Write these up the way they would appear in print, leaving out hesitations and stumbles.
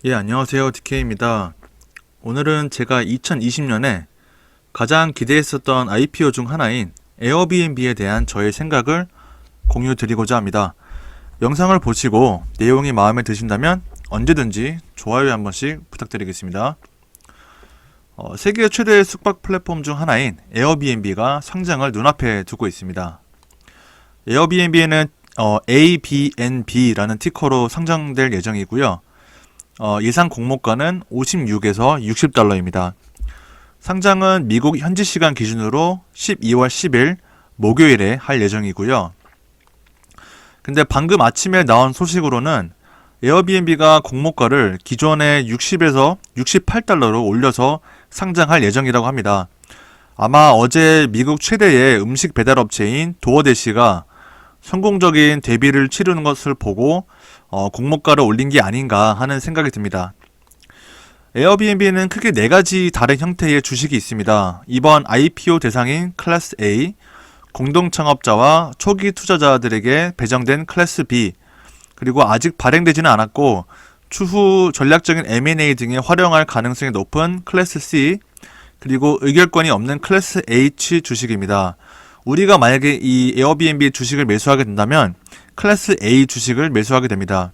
예, 안녕하세요. DK입니다. 오늘은 제가 2020년에 가장 기대했었던 IPO 중 하나인 에어비앤비에 대한 저의 생각을 공유 드리고자 합니다. 영상을 보시고 내용이 마음에 드신다면 언제든지 좋아요 한 번씩 부탁드리겠습니다. 세계 최대 숙박 플랫폼 중 하나인 에어비앤비가 상장을 눈앞에 두고 있습니다. 에어비앤비에는 ABNB라는 티커로 상장될 예정이고요. 예상 공모가는 56에서 60달러입니다. 상장은 미국 현지 시간 기준으로 12월 10일 목요일에 할 예정이고요. 근데 방금 아침에 나온 소식으로는 에어비앤비가 공모가를 기존의 60에서 68달러로 올려서 상장할 예정이라고 합니다. 아마 어제 미국 최대의 음식 배달 업체인 도어대시가 성공적인 데뷔를 치르는 것을 보고 공모가를 올린 게 아닌가 하는 생각이 듭니다. 에어비앤비는 크게 4가지 다른 형태의 주식이 있습니다. 이번 IPO 대상인 클래스 A, 공동 창업자와 초기 투자자들에게 배정된 클래스 B, 그리고 아직 발행되지는 않았고 추후 전략적인 M&A 등에 활용할 가능성이 높은 클래스 C, 그리고 의결권이 없는 클래스 H 주식입니다. 우리가 만약에 이 에어비앤비 주식을 매수하게 된다면 클래스 A 주식을 매수하게 됩니다.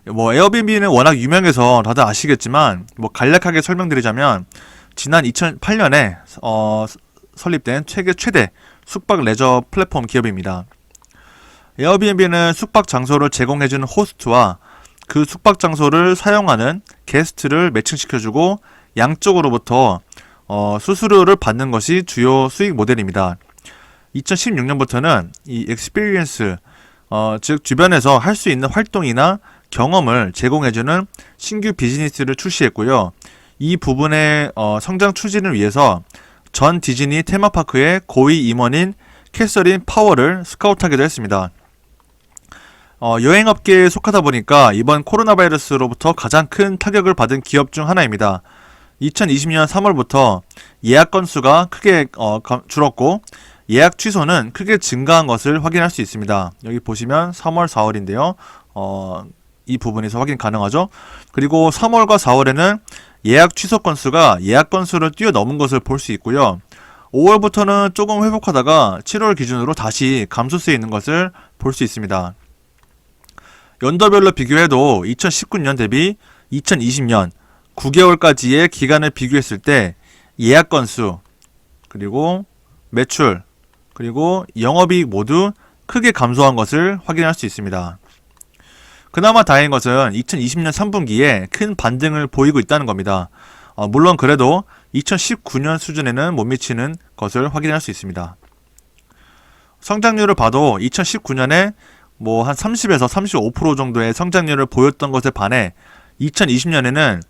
에어비앤비는 워낙 유명해서 다들 아시겠지만 간략하게 설명드리자면 지난 2008년에 설립된 세계 최대 숙박 레저 플랫폼 기업입니다. 에어비앤비는 숙박 장소를 제공해주는 호스트와 그 숙박 장소를 사용하는 게스트를 매칭시켜주고 양쪽으로부터 수수료를 받는 것이 주요 수익 모델입니다. 2016년부터는 이 experience, 즉 주변에서 할 수 있는 활동이나 경험을 제공해주는 신규 비즈니스를 출시했고요. 이 부분의 성장 추진을 위해서 전 디즈니 테마파크의 고위 임원인 캐서린 파월을 스카우트하기도 했습니다. 여행업계에 속하다 보니까 이번 코로나 바이러스로부터 가장 큰 타격을 받은 기업 중 하나입니다. 2020년 3월부터 예약 건수가 크게 줄었고 예약 취소는 크게 증가한 것을 확인할 수 있습니다. 여기 보시면 3월, 4월인데요. 이 부분에서 확인 가능하죠. 그리고 3월과 4월에는 예약 취소 건수가 예약 건수를 뛰어넘은 것을 볼 수 있고요. 5월부터는 조금 회복하다가 7월 기준으로 다시 감소세 있는 것을 볼 수 있습니다. 연도별로 비교해도 2019년 대비 2020년 9개월까지의 기간을 비교했을 때 예약 건수, 그리고 매출, 그리고 영업이익 모두 크게 감소한 것을 확인할 수 있습니다. 그나마 다행인 것은 2020년 3분기에 큰 반등을 보이고 있다는 겁니다. 물론 그래도 2019년 수준에는 못 미치는 것을 확인할 수 있습니다. 성장률을 봐도 2019년에 한 30에서 35% 정도의 성장률을 보였던 것에 반해 2020년에는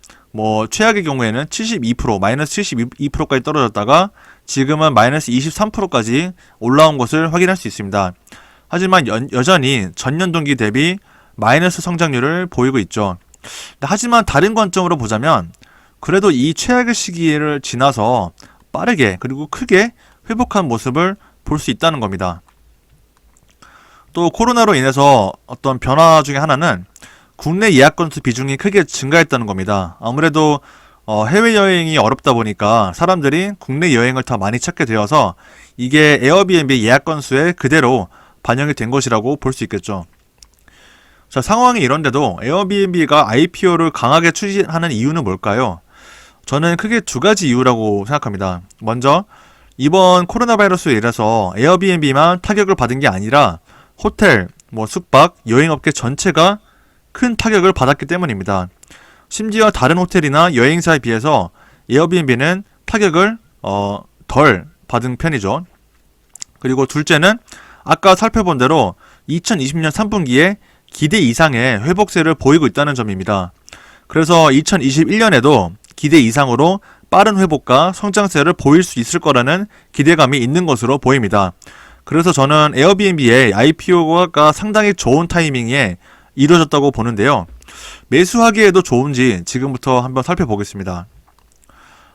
최악의 경우에는 72%, 마이너스 72%까지 떨어졌다가 지금은 마이너스 23%까지 올라온 것을 확인할 수 있습니다. 하지만 여전히 전년 동기 대비 마이너스 성장률을 보이고 있죠. 하지만 다른 관점으로 보자면 그래도 이 최악의 시기를 지나서 빠르게 그리고 크게 회복한 모습을 볼 수 있다는 겁니다. 또 코로나로 인해서 어떤 변화 중에 하나는 국내 예약 건수 비중이 크게 증가했다는 겁니다. 아무래도 해외여행이 어렵다 보니까 사람들이 국내 여행을 더 많이 찾게 되어서 이게 에어비앤비 예약 건수에 그대로 반영이 된 것이라고 볼 수 있겠죠. 자, 상황이 이런데도 에어비앤비가 IPO를 강하게 추진하는 이유는 뭘까요? 저는 크게 2가지 이유라고 생각합니다. 먼저 이번 코로나 바이러스로 인해서 에어비앤비만 타격을 받은 게 아니라 호텔, 숙박, 여행업계 전체가 큰 타격을 받았기 때문입니다. 심지어 다른 호텔이나 여행사에 비해서 에어비앤비는 타격을 덜 받은 편이죠. 그리고 둘째는 아까 살펴본 대로 2020년 3분기에 기대 이상의 회복세를 보이고 있다는 점입니다. 그래서 2021년에도 기대 이상으로 빠른 회복과 성장세를 보일 수 있을 거라는 기대감이 있는 것으로 보입니다. 그래서 저는 에어비앤비의 IPO가 상당히 좋은 타이밍에 이루어졌다고 보는데요. 매수하기에도 좋은지 지금부터 한번 살펴보겠습니다.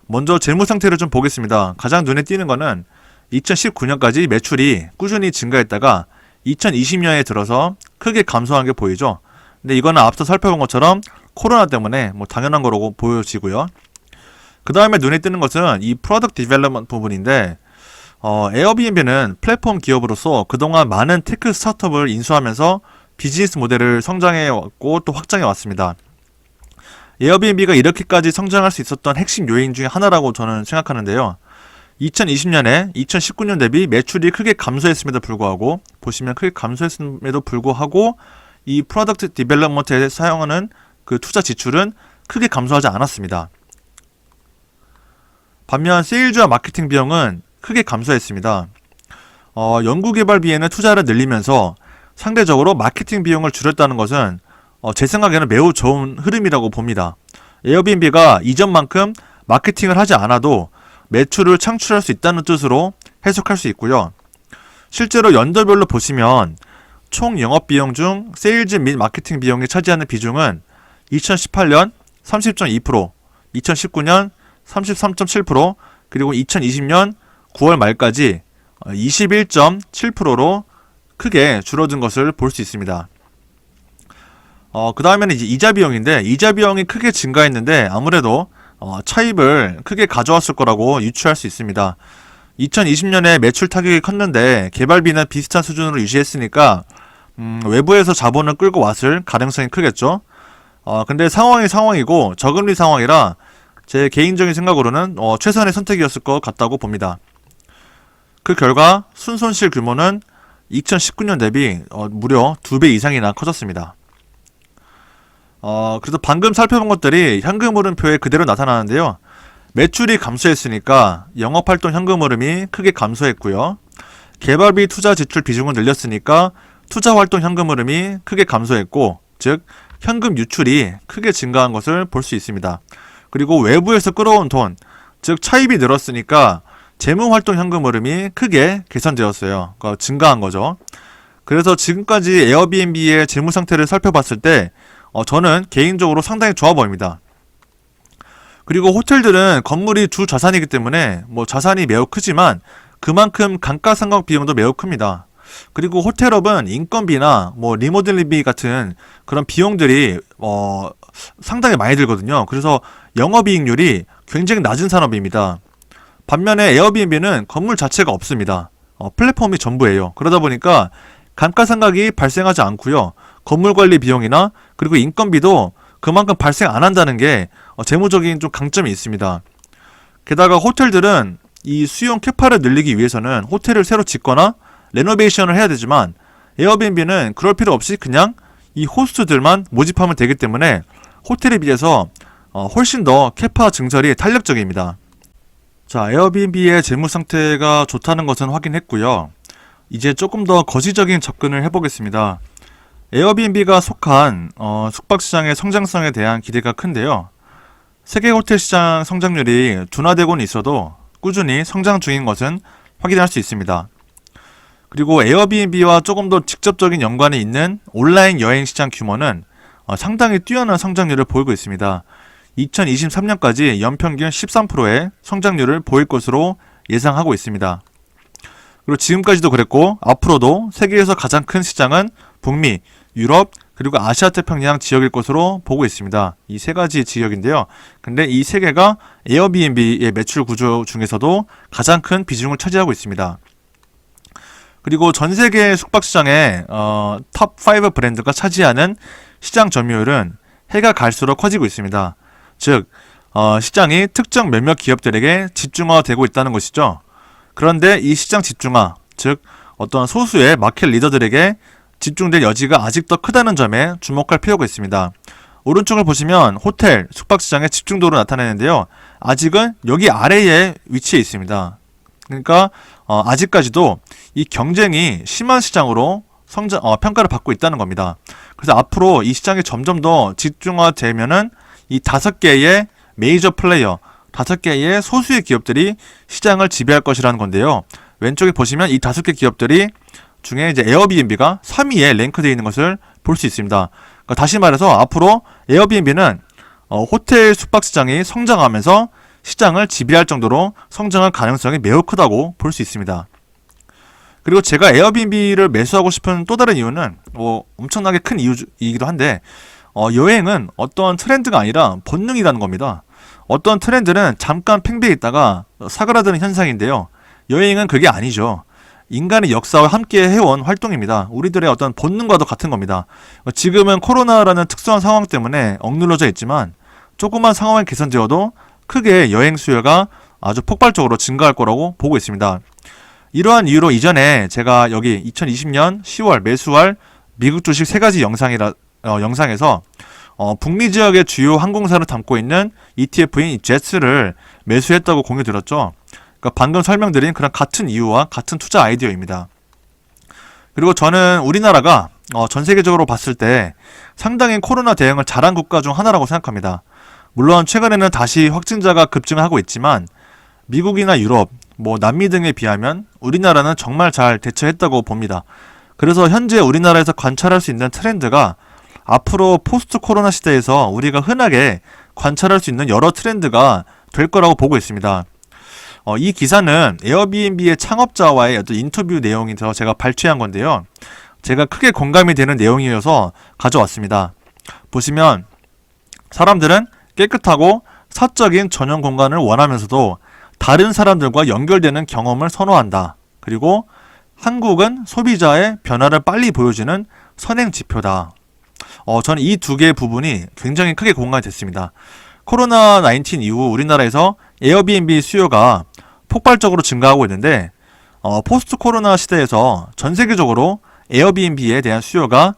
먼저 재무 상태를 좀 보겠습니다. 가장 눈에 띄는 거는 2019년까지 매출이 꾸준히 증가했다가 2020년에 들어서 크게 감소한 게 보이죠. 근데 이거는 앞서 살펴본 것처럼 코로나 때문에 뭐 당연한 거라고 보여지고요. 그 다음에 눈에 띄는 것은 이 프로덕트 디벨롭먼트 부분인데, 에어비앤비는 플랫폼 기업으로서 그동안 많은 테크 스타트업을 인수하면서 비즈니스 모델을 성장해 왔고 또 확장해 왔습니다. 에어비앤비가 이렇게까지 성장할 수 있었던 핵심 요인 중에 하나라고 저는 생각하는데요. 2020년에 2019년 대비 매출이 크게 감소했음에도 불구하고, 보시면 크게 감소했음에도 불구하고 이 프로덕트 디벨롭먼트에 사용하는 그 투자 지출은 크게 감소하지 않았습니다. 반면 세일즈와 마케팅 비용은 크게 감소했습니다. 연구개발비에는 투자를 늘리면서 상대적으로 마케팅 비용을 줄였다는 것은 제 생각에는 매우 좋은 흐름이라고 봅니다. 에어비앤비가 이전만큼 마케팅을 하지 않아도 매출을 창출할 수 있다는 뜻으로 해석할 수 있고요. 실제로 연도별로 보시면 총 영업비용 중 세일즈 및 마케팅 비용이 차지하는 비중은 2018년 30.2%, 2019년 33.7%, 그리고 2020년 9월 말까지 21.7%로 크게 줄어든 것을 볼 수 있습니다. 그 다음에는 이제 이자 비용인데, 이자 비용이 크게 증가했는데 아무래도 차입을 크게 가져왔을 거라고 유추할 수 있습니다. 2020년에 매출 타격이 컸는데 개발비는 비슷한 수준으로 유지했으니까 외부에서 자본을 끌고 왔을 가능성이 크겠죠. 근데 상황이 상황이고 저금리 상황이라 제 개인적인 생각으로는 최선의 선택이었을 것 같다고 봅니다. 그 결과 순손실 규모는 2019년 대비 무려 2배 이상이나 커졌습니다. 그래서 방금 살펴본 것들이 현금 흐름표에 그대로 나타나는데요. 매출이 감소했으니까 영업활동 현금 흐름이 크게 감소했고요. 개발비 투자 지출 비중은 늘렸으니까 투자활동 현금 흐름이 크게 감소했고, 즉 현금 유출이 크게 증가한 것을 볼 수 있습니다. 그리고 외부에서 끌어온 돈, 즉 차입이 늘었으니까 재무활동 현금 흐름이 크게 개선되었어요. 그러니까 증가한 거죠. 그래서 지금까지 에어비앤비의 재무 상태를 살펴봤을 때 저는 개인적으로 상당히 좋아 보입니다. 그리고 호텔들은 건물이 주 자산이기 때문에 뭐 자산이 매우 크지만 그만큼 감가상각 비용도 매우 큽니다. 그리고 호텔업은 인건비나 뭐 리모델링비 같은 그런 비용들이 상당히 많이 들거든요. 그래서 영업이익률이 굉장히 낮은 산업입니다. 반면에 에어비앤비는 건물 자체가 없습니다. 플랫폼이 전부예요. 그러다 보니까 감가상각이 발생하지 않고요. 건물 관리 비용이나 그리고 인건비도 그만큼 발생 안 한다는 게 재무적인 좀 강점이 있습니다. 게다가 호텔들은 이 수용 캐파를 늘리기 위해서는 호텔을 새로 짓거나 레노베이션을 해야 되지만 에어비앤비는 그럴 필요 없이 그냥 이 호스트들만 모집하면 되기 때문에 호텔에 비해서 훨씬 더 캐파 증설이 탄력적입니다. 자, 에어비앤비의 재무 상태가 좋다는 것은 확인했고요. 이제 조금 더 거시적인 접근을 해보겠습니다. 에어비앤비가 속한 숙박시장의 성장성에 대한 기대가 큰데요. 세계 호텔 시장 성장률이 둔화되고는 있어도 꾸준히 성장 중인 것은 확인할 수 있습니다. 그리고 에어비앤비와 조금 더 직접적인 연관이 있는 온라인 여행 시장 규모는 상당히 뛰어난 성장률을 보이고 있습니다. 2023년까지 연평균 13%의 성장률을 보일 것으로 예상하고 있습니다. 그리고 지금까지도 그랬고 앞으로도 세계에서 가장 큰 시장은 북미, 유럽, 그리고 아시아 태평양 지역일 것으로 보고 있습니다. 이 세 가지 지역인데요. 근데 이 세 개가 에어비앤비의 매출 구조 중에서도 가장 큰 비중을 차지하고 있습니다. 그리고 전 세계 숙박시장의 탑5 브랜드가 차지하는 시장 점유율은 해가 갈수록 커지고 있습니다. 즉 시장이 특정 몇몇 기업들에게 집중화되고 있다는 것이죠. 그런데 이 시장 집중화, 즉 어떤 소수의 마켓 리더들에게 집중될 여지가 아직 더 크다는 점에 주목할 필요가 있습니다. 오른쪽을 보시면 호텔, 숙박시장의 집중도로 나타내는데요. 아직은 여기 아래에 위치해 있습니다. 그러니까 아직까지도 이 경쟁이 심한 시장으로 평가를 받고 있다는 겁니다. 그래서 앞으로 이 시장이 점점 더 집중화되면은 이 5개의 메이저 플레이어, 5개의 소수의 기업들이 시장을 지배할 것이라는 건데요. 왼쪽에 보시면 이 5개 기업들이 중에 이제 에어비앤비가 3위에 랭크되어 있는 것을 볼 수 있습니다. 그러니까 다시 말해서 앞으로 에어비앤비는 호텔 숙박 시장이 성장하면서 시장을 지배할 정도로 성장할 가능성이 매우 크다고 볼 수 있습니다. 그리고 제가 에어비앤비를 매수하고 싶은 또 다른 이유는 엄청나게 큰 이유이기도 한데 여행은 어떤 트렌드가 아니라 본능이라는 겁니다. 어떤 트렌드는 잠깐 팽배해 있다가 사그라드는 현상인데요. 여행은 그게 아니죠. 인간의 역사와 함께 해온 활동입니다. 우리들의 어떤 본능과도 같은 겁니다. 지금은 코로나라는 특수한 상황 때문에 억눌러져 있지만 조그만 상황이 개선되어도 크게 여행 수요가 아주 폭발적으로 증가할 거라고 보고 있습니다. 이러한 이유로 이전에 제가 여기 2020년 10월 매수할 미국 주식 3가지 영상에서 북미 지역의 주요 항공사를 담고 있는 ETF인 제츠를 매수했다고 공유 드렸죠. 그러니까 방금 설명드린 그런 같은 이유와 같은 투자 아이디어입니다. 그리고 저는 우리나라가 전 세계적으로 봤을 때 상당히 코로나 대응을 잘한 국가 중 하나라고 생각합니다. 물론 최근에는 다시 확진자가 급증하고 있지만 미국이나 유럽, 남미 등에 비하면 우리나라는 정말 잘 대처했다고 봅니다. 그래서 현재 우리나라에서 관찰할 수 있는 트렌드가 앞으로 포스트 코로나 시대에서 우리가 흔하게 관찰할 수 있는 여러 트렌드가 될 거라고 보고 있습니다. 이 기사는 에어비앤비의 창업자와의 어떤 인터뷰 내용에서 제가 발췌한 건데요. 제가 크게 공감이 되는 내용이어서 가져왔습니다. 보시면 사람들은 깨끗하고 사적인 전용 공간을 원하면서도 다른 사람들과 연결되는 경험을 선호한다. 그리고 한국은 소비자의 변화를 빨리 보여주는 선행 지표다. 저는 이 두 개의 부분이 굉장히 크게 공감이 됐습니다. 코로나19 이후 우리나라에서 에어비앤비 수요가 폭발적으로 증가하고 있는데 포스트 코로나 시대에서 전 세계적으로 에어비앤비에 대한 수요가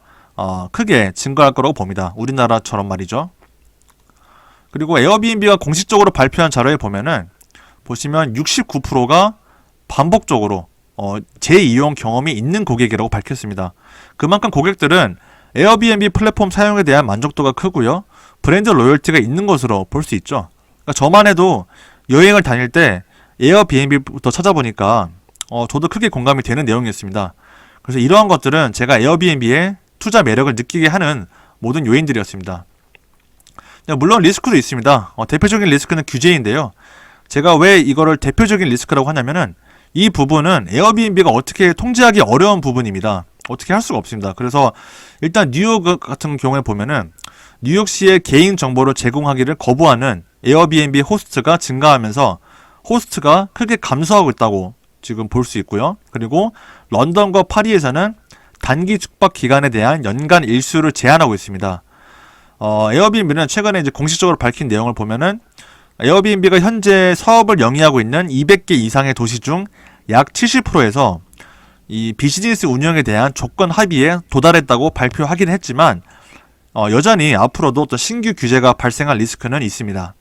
크게 증가할 거라고 봅니다. 우리나라처럼 말이죠. 그리고 에어비앤비가 공식적으로 발표한 자료에 보시면 69%가 반복적으로 재이용 경험이 있는 고객이라고 밝혔습니다. 그만큼 고객들은 에어비앤비 플랫폼 사용에 대한 만족도가 크고요. 브랜드 로열티가 있는 것으로 볼 수 있죠. 그러니까 저만 해도 여행을 다닐 때 에어비앤비부터 찾아보니까 저도 크게 공감이 되는 내용이었습니다. 그래서 이러한 것들은 제가 에어비앤비의 투자 매력을 느끼게 하는 모든 요인들이었습니다. 물론 리스크도 있습니다. 대표적인 리스크는 규제인데요. 제가 왜 이거를 대표적인 리스크라고 하냐면은 이 부분은 에어비앤비가 어떻게 통제하기 어려운 부분입니다. 어떻게 할 수가 없습니다. 그래서 일단 뉴욕 같은 경우에 보면은 뉴욕시의 개인 정보를 제공하기를 거부하는 에어비앤비 호스트가 증가하면서 호스트가 크게 감소하고 있다고 지금 볼 수 있고요. 그리고 런던과 파리에서는 단기 숙박 기간에 대한 연간 일수를 제한하고 있습니다. 에어비앤비는 최근에 이제 공식적으로 밝힌 내용을 보면은 에어비앤비가 현재 사업을 영위하고 있는 200개 이상의 도시 중 약 70%에서 이 비즈니스 운영에 대한 조건 합의에 도달했다고 발표하긴 했지만 여전히 앞으로도 또 신규 규제가 발생할 리스크는 있습니다.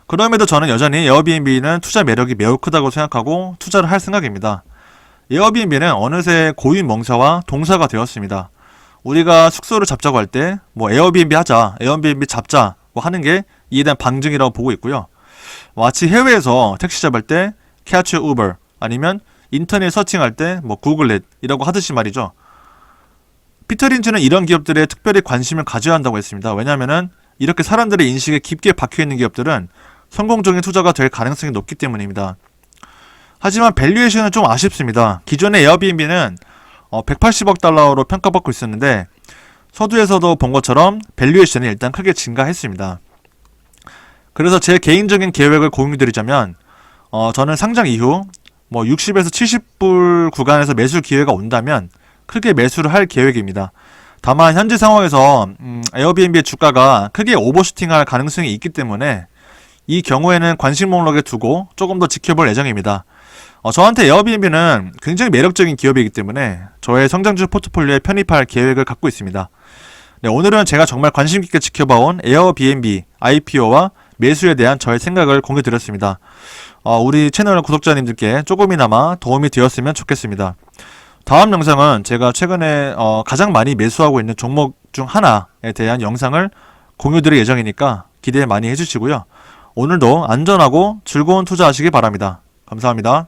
그럼에도 저는 여전히 에어비앤비는 투자 매력이 매우 크다고 생각하고 투자를 할 생각입니다. 에어비앤비는 어느새 고유명사와 동사가 되었습니다. 우리가 숙소를 잡자고 할 때 에어비앤비 하자, 에어비앤비 잡자고 하는 게 이에 대한 방증이라고 보고 있고요. 마치 해외에서 택시 잡을 때 catch Uber 아니면 인터넷 서칭할 때 구글렛이라고 하듯이 말이죠. 피터 린츠는 이런 기업들에 특별히 관심을 가져야 한다고 했습니다. 왜냐하면 이렇게 사람들의 인식에 깊게 박혀있는 기업들은 성공적인 투자가 될 가능성이 높기 때문입니다. 하지만 밸류에이션은 좀 아쉽습니다. 기존의 에어비앤비는 180억 달러로 평가받고 있었는데 서두에서도 본 것처럼 밸류에이션이 일단 크게 증가했습니다. 그래서 제 개인적인 계획을 공유드리자면 저는 상장 이후 60에서 70불 구간에서 매수 기회가 온다면 크게 매수를 할 계획입니다. 다만 현재 상황에서 에어비앤비의 주가가 크게 오버슈팅할 가능성이 있기 때문에 이 경우에는 관심 목록에 두고 조금 더 지켜볼 예정입니다. 저한테 에어비앤비는 굉장히 매력적인 기업이기 때문에 저의 성장주 포트폴리오에 편입할 계획을 갖고 있습니다. 네, 오늘은 제가 정말 관심 깊게 지켜봐온 에어비앤비 IPO와 매수에 대한 저의 생각을 공유드렸습니다. 우리 채널 구독자님들께 조금이나마 도움이 되었으면 좋겠습니다. 다음 영상은 제가 최근에 가장 많이 매수하고 있는 종목 중 하나에 대한 영상을 공유드릴 예정이니까 기대 많이 해주시고요. 오늘도 안전하고 즐거운 투자하시기 바랍니다. 감사합니다.